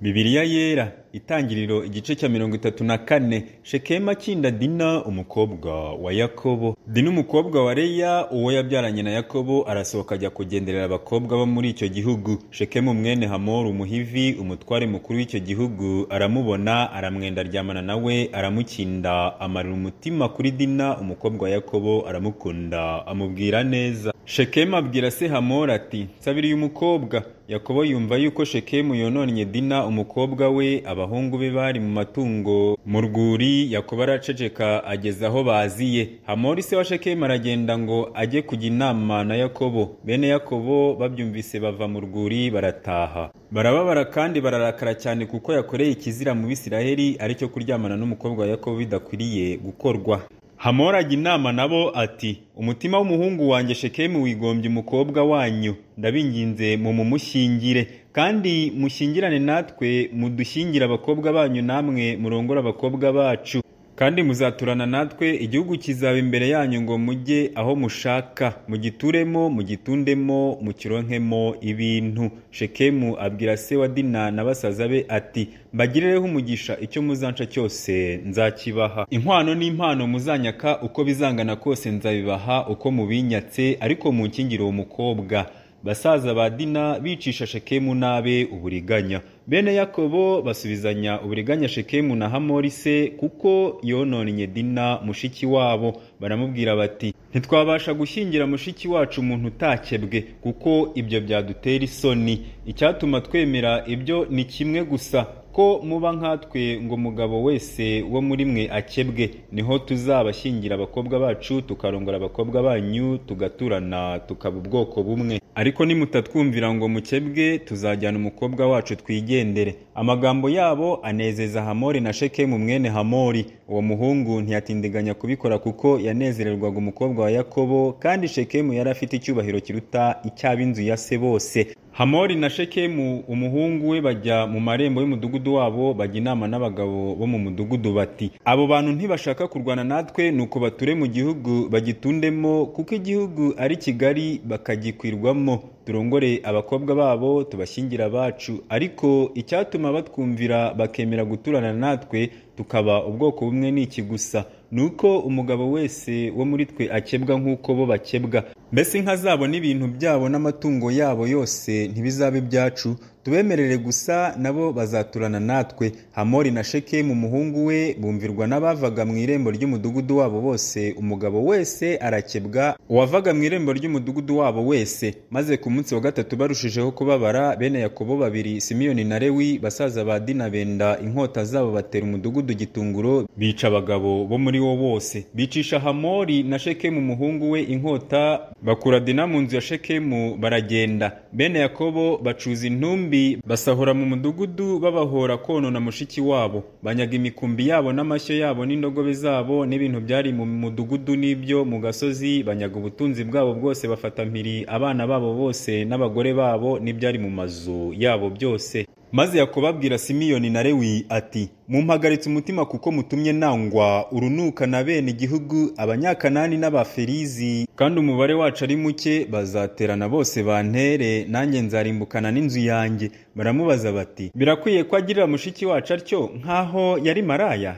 Bibiliya yera itangiriro igice cya 34 Shekemu akinda Dina umukobwa wa Yakobo. Dina umukobwa wa Leya uwo yabyaranye na Yakobo arasohoka ajya kugenderera abakobwa bo muri icyo gihugu. Shekemu mwene Hamori umuhivi umutware mukuru w'icyo gihugu aramubona, aramwenda, aryamana nawe, aramukinda, amarira umutima kuri Dina umukobwa wa Yakobo, aramukunda, amubwira neza. Shekemu abwira se Hamori ati nsabiriye umukobwa. Yakobo yumva yuko Shekemu yononnye Dina umukobwa we, abahungu be bari mu matungo mu rwuri. Yakobo araceceka ageza aho baziye. Hamori se wa Shekemu aragenda ngo ajye kujya inama na Yakobo. Bene Yakobo babyumvise bava mu rwuri barataha. Barababara kandi bararakara cyane kuko yakoreye ikizira mu Bisiraheli, aricyo kuryamana n'umukobwa wa Yakobo bidakwiriye gukorwa. Hamori ajya inama nabo ati umutima w'umuhungu wanjye Shekemu wigombye umukobwa wanyu, ndabinginze mumushyingire, kandi mushyingirane natwe, mudushyingire abakobwa banyu, namwe murongore abakobwa bacu, kandi muzaturana natwe. Igihugu kizaba imbere yanyu ngo mujye aho mushaka, mugituremo, mugitundemo, mukironkemo ibintu. Shekemu abwira se wa Dina na basaza be ati mbagirireho umugisha, icyo muzanca cyose nzakibaha. Inkwano n'impano muzanyaka uko bizangana kose nzabibaha uko mubinyatse, ariko munkingire uwo mukobwa. Basaza ba Dina bicisha Shekemu nabe uburiganya. Bene Yakobo basubizanya uburiganya Shekemu na Hamori se kuko yononnye Dina mushiki wabo. Baramubwira bati ntitwabasha gushyingira mushiki wacu umuntu utakebwe, kuko ibyo byadutera isoni. Icyatuma twemera ibyo ni kimwe gusa, ko muba nkatwe ngo mugabo wese wo muri mwe akebwe, niho tuzabashyingira abakobwa bacu, tukarongora abakobwa banyu, tugaturana, tukaba ubwoko bumwe. Ariko nimutatwumvira ngo mukebwe, tuzajyana umukobwa wacu twigendere. Amagambo yabo anezeza Hamori na Shekemu mwene Hamori. Uwo muhungu ntiyatindiganya kubikora kuko yanezererwaga umukobwa wa Yakobo, kandi Shekemu yari afite icyubahiro kiruta icy'ab'inzu ya se bose. Hamori na Shekemu umuhungu we bajya mu marembo y'umudugudu wabo, bajya inama n'abagabo bo mu mudugudu bati abo bantu ntibashaka kurwana natwe, nuko bature mu gihugu bagitundemo, kuko igihugu ari kigari bakagikwirwamo. Turongore abakobwa babo tubashyingira abacu, ariko icyatuma batwumvira bakemera guturana natwe tukaba ubwoko bumwe ni iki gusa, nuko umugabo wese wo muri twe akebwa nk'uko bo bakebwa. Mbese inka zabo n'ibintu byabo n'amatungo yabo yose ntibizabe byacu, tubemerere gusa, nabo bazaturana natwe. Hamori na Shekemu umuhungu we bumvirwa n'abavaga mu irembo ry'umudugudu wabo bose. Umugabo wese arakebwa uwavaga mu irembo ry'umudugudu wabo wese. Maze ku munsi wa gatatu barushijeho kubabara, bene Yakobo babiri Simiyoni na Lewi basaza ba Dina benda inkota zabo batera umudugudu gitunguro, bica abagabo bo muri wo bose. Bicisha Hamori na Shekemu umuhungu we inkota, bakura Dina mu nzu ya Shekemu baragenda. Bene Yakobo bacuza intumbi, basahura mu mudugudu babahora konona mushiki wabo. Banyaga imikumbi yabo n'amashyo yabo n'indogobe zabo n'ibintu byari mu mudugudu n'ibyo mu gasozi. Banyaga ubutunzi bwabo bwose, bafata mpiri abana babo bose n'abagore babo n'ibyari mu mazu yabo byose. Maze Yakobo abwira Simiyoni na Lewi ati mumpagaritse umutima kuko mutumye nangwa urunuka na bene igihugu, Abanyakanani n'Abaferizi, kandi umubare wacu ari muke. Bazaterana bose bantere, nanjye nzarimbukana n'inzu yanjye. Baramubaza bati birakwiye ko agirira mushiki wacu atyo nk'aho yari maraya?